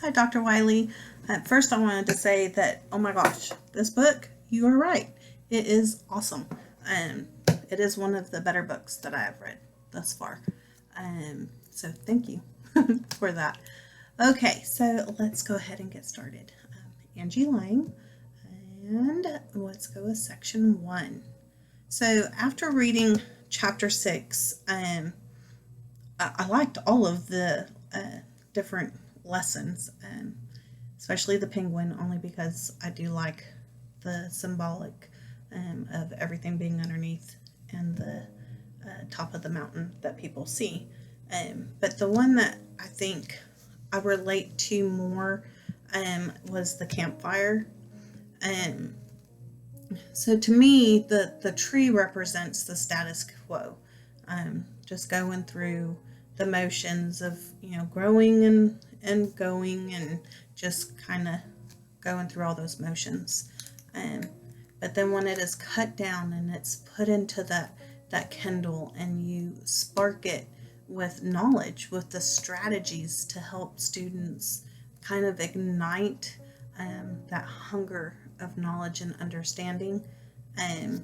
Hi, Dr. Wiley. First, I wanted to say that, oh my gosh, this book, you are right. It is awesome. Um, it is one of the better books that I have read thus far. So thank you for that. Okay, so let's go ahead and get started. Angie Lang, and let's go with section 1. So after reading chapter 6, I liked all of the different lessons, especially the penguin, only because I do like the symbolic of everything being underneath and the top of the mountain that people see. But the one that I think I relate to more was the campfire. Um, so to me, the tree represents the status quo. Just going through the motions of growing and going and just kind of going through all those motions. Um, but then when it is cut down and it's put into that Kindle and you spark it with knowledge, with the strategies to help students kind of ignite that hunger of knowledge and understanding. Um,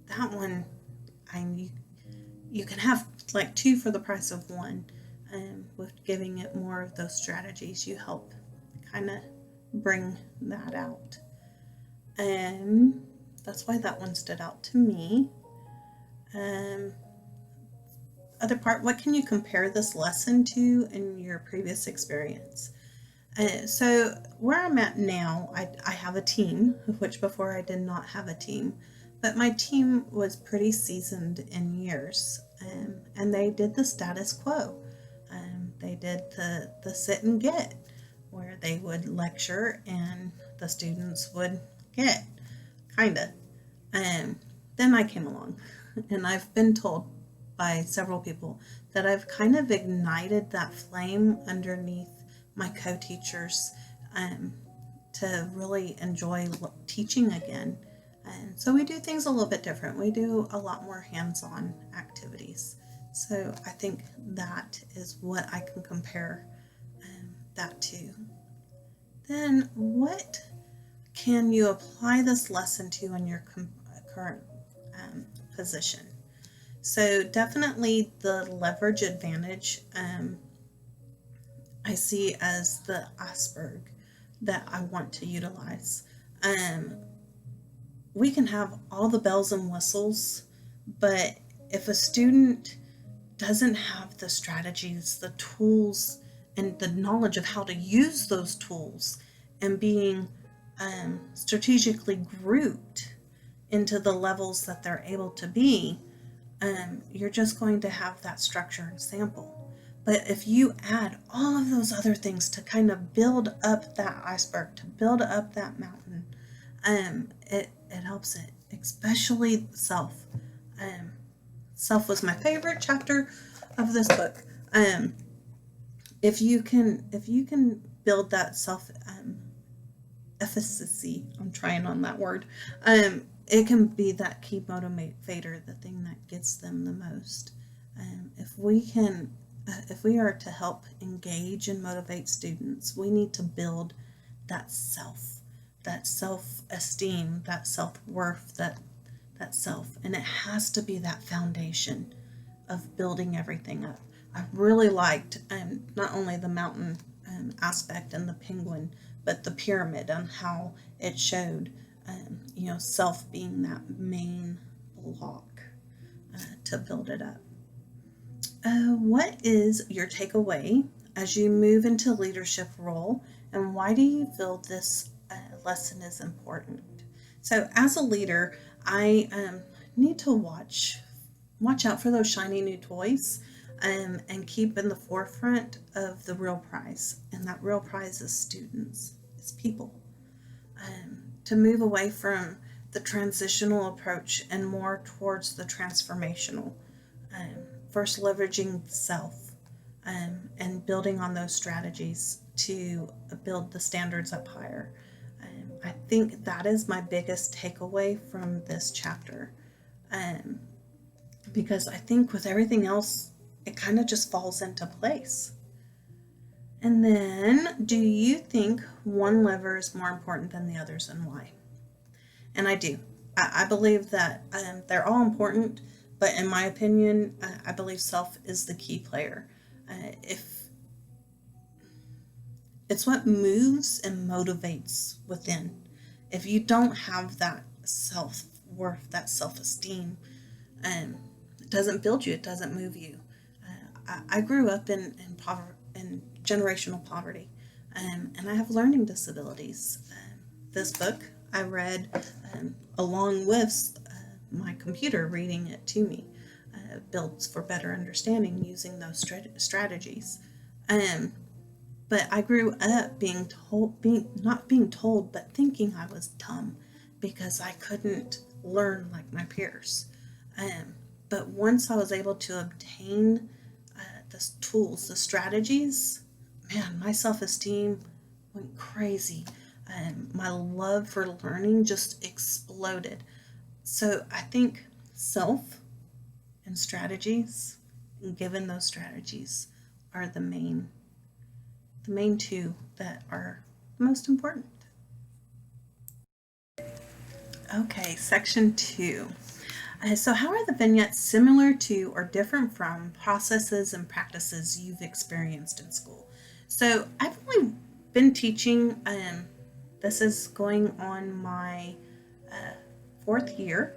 that one, you can have like 2 for the price of 1. With giving it more of those strategies, you help kind of bring that out. And that's why that one stood out to me. Other part, what can you compare this lesson to in your previous experience? So where I'm at now, I have a team, which before I did not have a team, but my team was pretty seasoned in years, and they did the status quo. They did the sit and get, where they would lecture and the students would get, kind of. Then I came along, and I've been told by several people that I've kind of ignited that flame underneath my co-teachers to really enjoy teaching again. And so we do things a little bit different. We do a lot more hands-on activities. So I think that is what I can compare that to. Then what can you apply this lesson to in your current position? So definitely the leverage advantage I see as the iceberg that I want to utilize. We can have all the bells and whistles, but if a student doesn't have the strategies, the tools, and the knowledge of how to use those tools and being strategically grouped into the levels that they're able to be, you're just going to have that structure and sample. But if you add all of those other things to kind of build up that iceberg, to build up that mountain, it helps it, especially self. Self was my favorite chapter of this book. If you can build that self efficacy, I'm trying on that word. It can be that key motivator, the thing that gets them the most. If we are to help engage and motivate students, we need to build that self-esteem, that self-worth, that self, and it has to be that foundation of building everything up. I really liked not only the mountain aspect and the penguin, but the pyramid and how it showed self being that main block to build it up. What is your takeaway as you move into leadership role, and why do you feel this lesson is important? So as a leader, I need to watch out for those shiny new toys and keep in the forefront of the real prize. And that real prize is students, is people. To move away from the transitional approach and more towards the transformational. First leveraging self and building on those strategies to build the standards up higher. I think that is my biggest takeaway from this chapter, because I think with everything else, it kind of just falls into place. And then, do you think one lever is more important than the others, and why? And I do. I believe that they're all important, but in my opinion, I believe self is the key player. If it's what moves and motivates within. If you don't have that self worth, that self esteem, um, it doesn't build you. It doesn't move you. I grew up in generational poverty, and I have learning disabilities. This book I read along with my computer reading it to me. Builds for better understanding using those strategies. Um, but I grew up not being told, but thinking I was dumb because I couldn't learn like my peers. Um, but once I was able to obtain the tools, the strategies, man, my self esteem went crazy. My love for learning just exploded. So I think self and strategies, and given those strategies, are the main two that are the most important. Okay, section 2. So how are the vignettes similar to or different from processes and practices you've experienced in school? So I've only been teaching, this is going on my 4th year.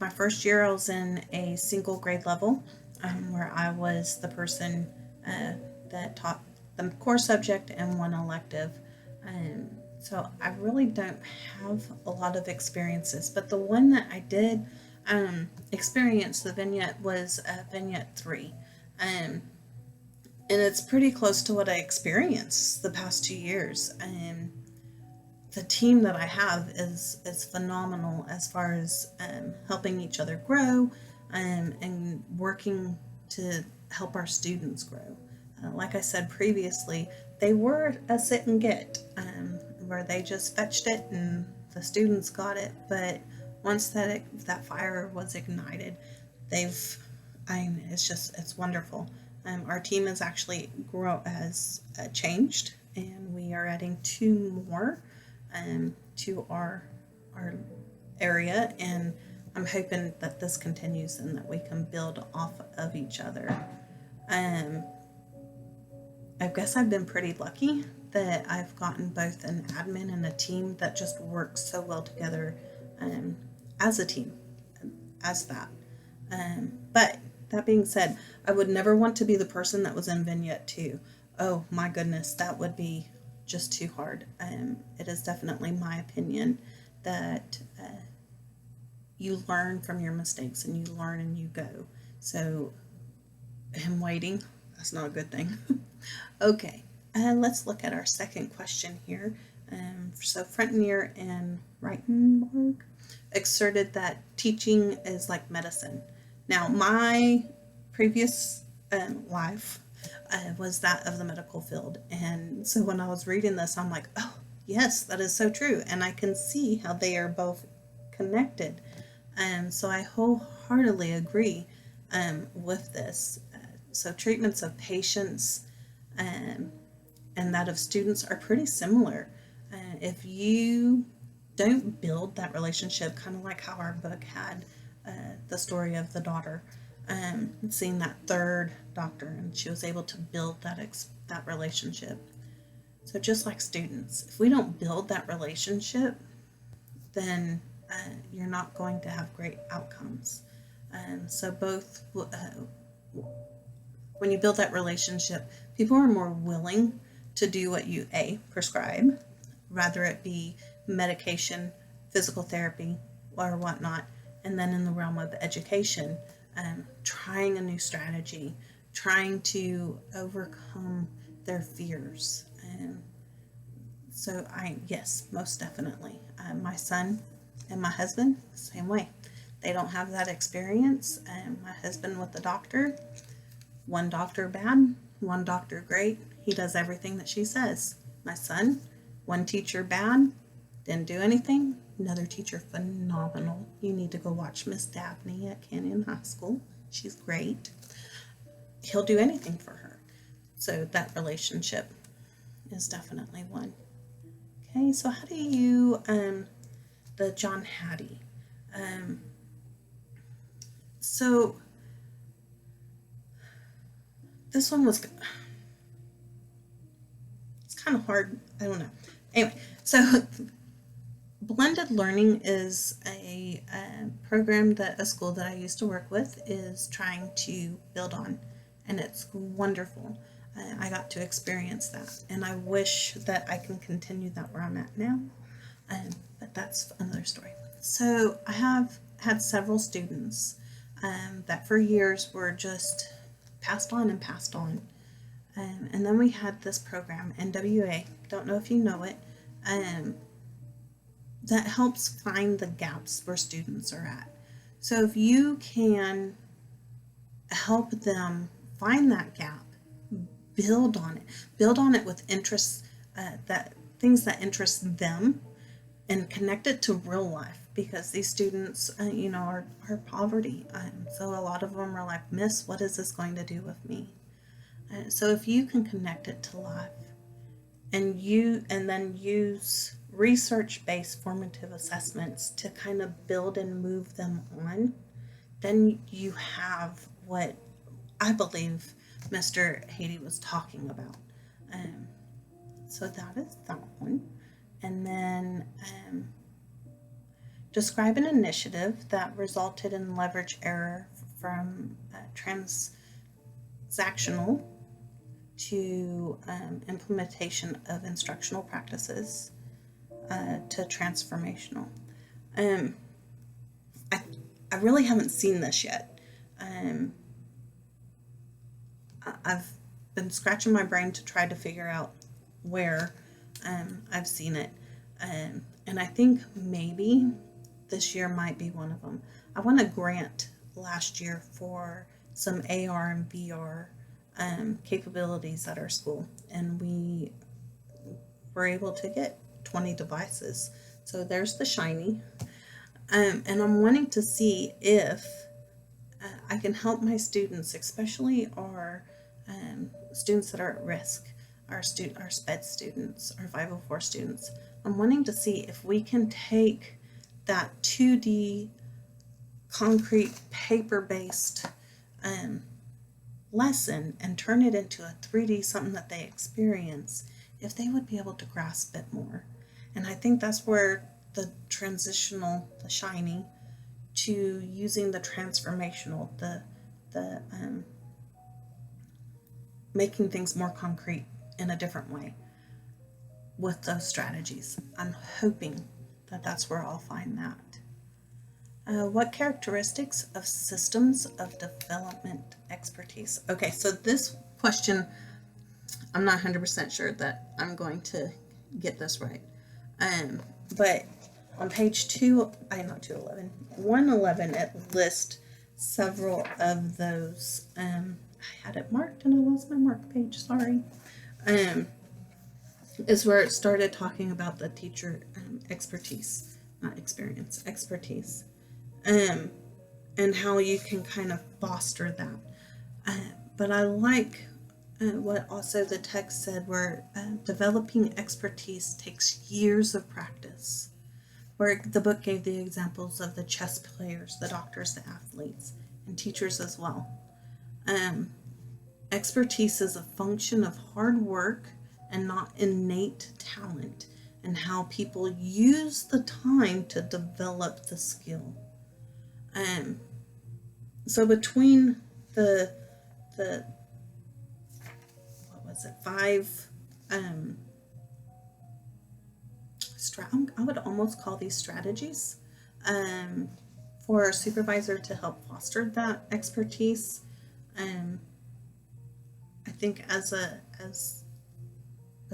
My first year I was in a single grade level, where I was the person that taught the core subject and one elective. So I really don't have a lot of experiences, but the one that I did experience the vignette was Vignette 3. And it's pretty close to what I experienced the past 2 years. The team that I have is phenomenal as far as helping each other grow and working to help our students grow. Like I said previously, they were a sit and get, where they just fetched it and the students got it. But once that fire was ignited, it's wonderful. Our team has actually changed, and we are adding 2 more to our area, and I'm hoping that this continues and that we can build off of each other. I guess I've been pretty lucky that I've gotten both an admin and a team that just works so well together as a team, as that. But that being said, I would never want to be the person that was in Vignette 2. Oh my goodness, that would be just too hard. It is definitely my opinion that you learn from your mistakes, and you learn and you go. So him waiting, that's not a good thing. Okay, let's look at our second question here. So Frentenier and Reitenberg asserted that teaching is like medicine. Now, my previous life was that of the medical field, and so when I was reading this, I'm like, oh yes, that is so true, and I can see how they are both connected. So I wholeheartedly agree with this. So treatments of patients and that of students are pretty similar. If you don't build that relationship, kind of like how our book had the story of the daughter, seeing that 3rd doctor, and she was able to build that relationship. So just like students, if we don't build that relationship, then you're not going to have great outcomes. So both, when you build that relationship, people are more willing to do what you prescribe, rather it be medication, physical therapy, or whatnot. And then in the realm of education, trying a new strategy, trying to overcome their fears. So yes, most definitely. My son and my husband, same way. They don't have that experience. My husband with the doctor, one doctor bad, one doctor great. He does everything that she says. My son, one teacher bad, didn't do anything. Another teacher phenomenal. You need to go watch Miss Dabney at Canyon High School. She's great. He'll do anything for her. So that relationship is definitely one. Okay, so how do you, the John Hattie. So this one was, it's kind of hard. I don't know. Anyway, so blended learning is a program that a school that I used to work with is trying to build on, and it's wonderful. I got to experience that, and I wish that I can continue that where I'm at now, but that's another story. So I have had several students that for years were just passed on and passed on. And then we had this program, NWA, don't know if you know it, that helps find the gaps where students are at. So if you can help them find that gap, build on it with interests, that things that interest them, and connect it to real life, because these students, are poverty. So a lot of them are like, Miss, what is this going to do with me? So if you can connect it to life, and then use research-based formative assessments to kind of build and move them on, then you have what I believe Mr. Hattie was talking about. So that is that one. And then describe an initiative that resulted in leverage error from transactional to implementation of instructional practices to transformational. I really haven't seen this yet. I've been scratching my brain to try to figure out where I've seen it. And I think maybe this year might be one of them. I won a grant last year for some AR and VR capabilities at our school, and we were able to get 20 devices. So there's the shiny. And I'm wanting to see if I can help my students, especially our students that are at risk, our SPED students, our 504 students. I'm wanting to see if we can take that 2D concrete paper-based lesson and turn it into a 3D something that they experience, if they would be able to grasp it more. And I think that's where the transitional, the shiny, to using the transformational, the making things more concrete in a different way with those strategies. I'm hoping that that's where I'll find that. What characteristics of systems of development expertise? Okay, so this question, I'm not 100% sure that I'm going to get this right. But on page 111, it lists several of those. I had it marked and I lost my mark page, sorry. Is where it started talking about the teacher expertise, not experience, expertise. And how you can kind of foster that. But I like what also the text said, where developing expertise takes years of practice. Where the book gave the examples of the chess players, the doctors, the athletes, and teachers as well. Expertise is a function of hard work and not innate talent, and how people use the time to develop the skill. So between the what was it, 5 I would almost call these strategies for a supervisor to help foster that expertise. I think as a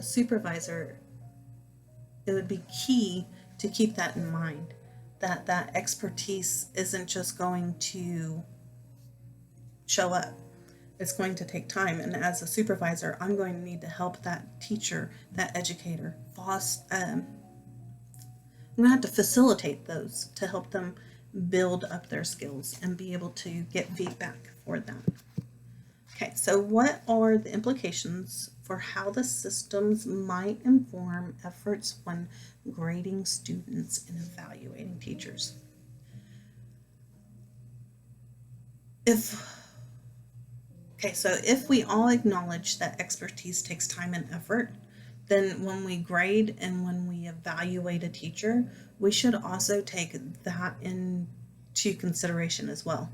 supervisor, it would be key to keep that in mind, that expertise isn't just going to show up. It's going to take time, and as a supervisor, I'm going to need to help that teacher, that educator, I'm going to have to facilitate those to help them build up their skills and be able to get feedback for them. Okay, so what are the implications for how the systems might inform efforts when grading students and evaluating teachers? If we all acknowledge that expertise takes time and effort, then when we grade and when we evaluate a teacher, we should also take that into consideration as well.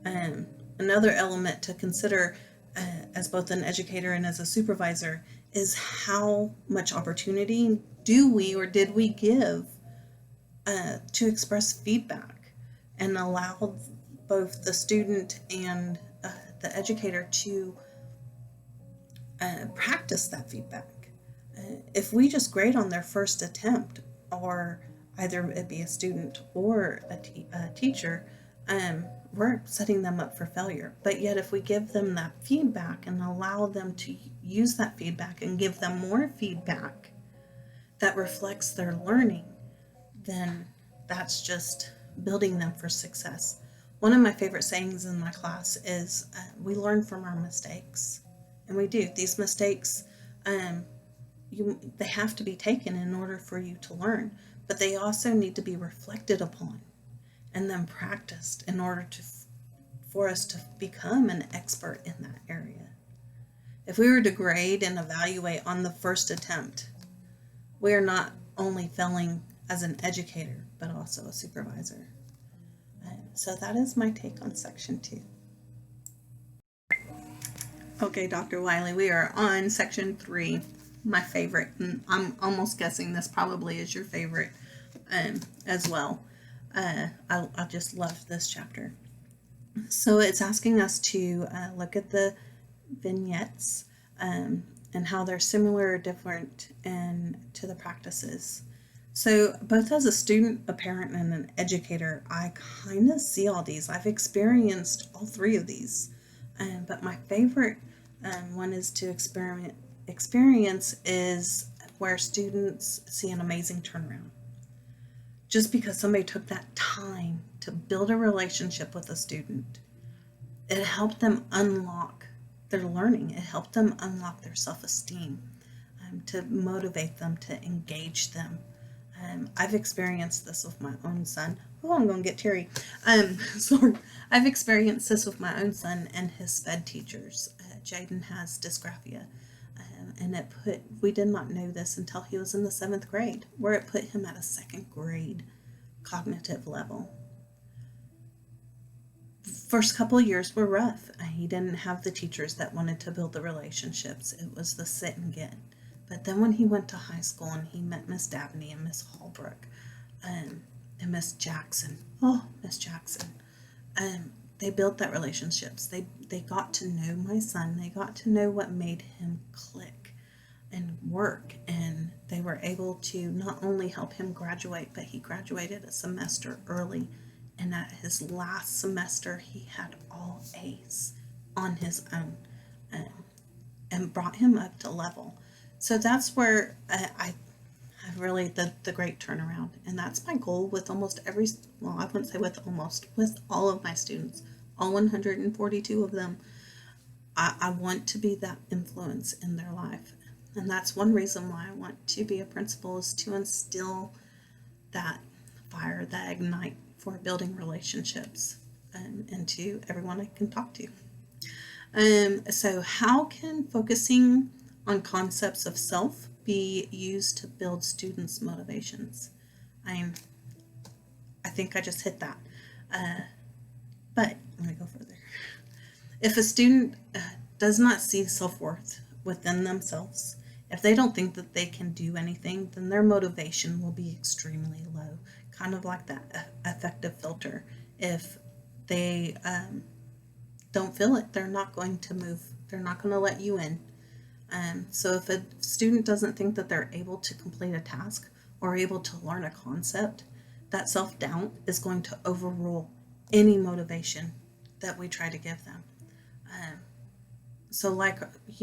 Um, Another element to consider as both an educator and as a supervisor is how much opportunity do we or did we give to express feedback and allow both the student and the educator to practice that feedback. If we just grade on their first attempt, or either it be a student or a teacher, we're setting them up for failure. But yet, if we give them that feedback and allow them to use that feedback and give them more feedback that reflects their learning, then that's just building them for success. One of my favorite sayings in my class is we learn from our mistakes. And we do. These mistakes, they have to be taken in order for you to learn, but they also need to be reflected upon and then practiced in order for us to become an expert in that area. If we were to grade and evaluate on the first attempt, we are not only failing as an educator, but also a supervisor. So that is my take on section 2. Okay, Dr. Wiley, we are on section 3, my favorite, and I'm almost guessing this probably is your favorite as well. I just love this chapter. So it's asking us to look at the vignettes and how they're similar or different to the practices. So both as a student, a parent, and an educator, I kind of see all these. I've experienced all 3 of these. But my favorite one is to experience is where students see an amazing turnaround. Just because somebody took that time to build a relationship with a student, it helped them unlock their learning. It helped them unlock their self-esteem, to motivate them, to engage them. I've experienced this with my own son. Oh, I'm going to get teary. Sorry. I've experienced this with my own son and his SPED teachers. Jaden has dysgraphia, and we did not know this until he was in the 7th grade, where it put him at a 2nd grade cognitive level. First couple of years were rough. He didn't have the teachers that wanted to build the relationships. It was the sit and get. But then when he went to high school and he met Miss Dabney and Miss Holbrook and Miss Jackson, Miss Jackson, they built that relationships. They got to know my son. They got to know what made him click and work, and they were able to not only help him graduate, but he graduated a semester early, and at his last semester he had all A's on his own, and brought him up to level. So that's where I really the great turnaround, and that's my goal with almost every, well, I wouldn't say with all of my students, all 142 of them. I want to be that influence in their life, and that's one reason why I want to be a principal, is to instill that fire, that ignite for building relationships into everyone I can talk to. So how can focusing on concepts of self be used to build students' motivations? I think I just hit that. But let me go further. If a student does not see self-worth within themselves, if they don't think that they can do anything, then their motivation will be extremely low, kind of like that affective filter. If they don't feel it, they're not going to move. They're not going to let you in. So if a student doesn't think that they're able to complete a task or able to learn a concept, that self-doubt is going to overrule any motivation that we try to give them. So like,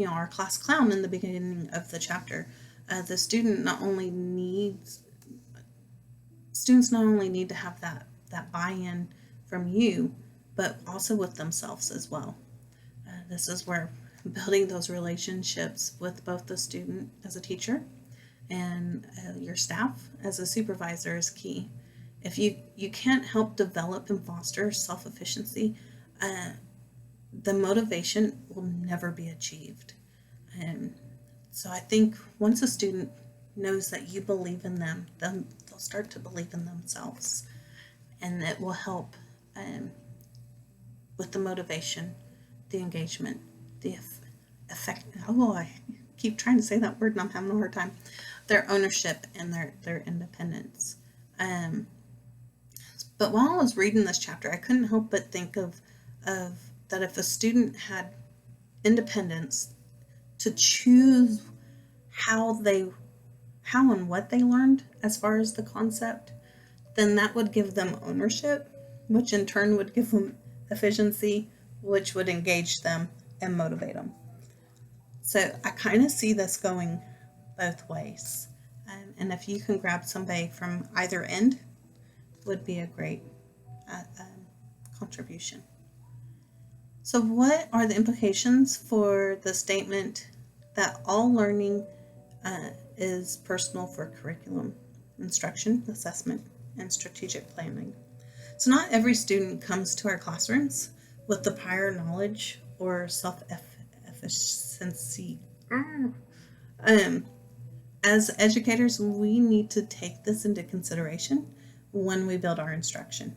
our class clown in the beginning of the chapter, the students not only need to have that buy-in from you, but also with themselves as well. This is where building those relationships with both the student as a teacher and your staff as a supervisor is key. If you can't help develop and foster self-efficiency, the motivation will never be achieved. And so I think once a student knows that you believe in them, then they'll start to believe in themselves, and it will help with the motivation, the engagement, the effect. Oh, I keep trying to say that word and I'm having a hard time. Their ownership and their independence. But while I was reading this chapter, I couldn't help but think of that if a student had independence to choose how and what they learned as far as the concept, then that would give them ownership, which in turn would give them efficiency, which would engage them and motivate them. So I kind of see this going both ways. And if you can grab somebody from either end, would be a great contribution. So what are the implications for the statement that all learning is personal for curriculum, instruction, assessment, and strategic planning? So not every student comes to our classrooms with the prior knowledge or self-efficiency. As educators, we need to take this into consideration when we build our instruction,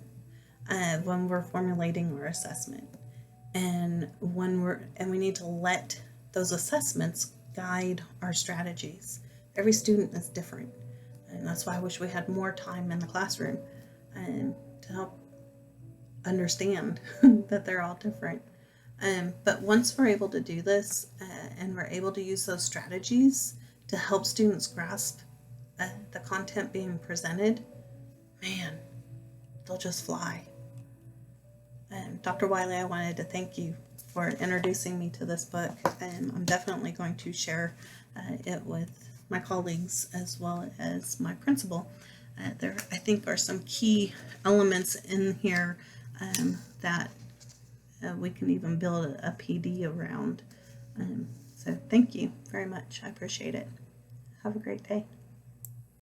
when we're formulating our assessment, and we need to let those assessments guide our strategies. Every student is different, and that's why I wish we had more time in the classroom to help understand that they're all different. But once we're able to do this and we're able to use those strategies to help students grasp the content being presented, man, they'll just fly. Dr. Wiley, I wanted to thank you for introducing me to this book, and I'm definitely going to share it with my colleagues as well as my principal. There, I think, are some key elements in here that we can even build a PD around. So thank you very much. I appreciate it. Have a great day.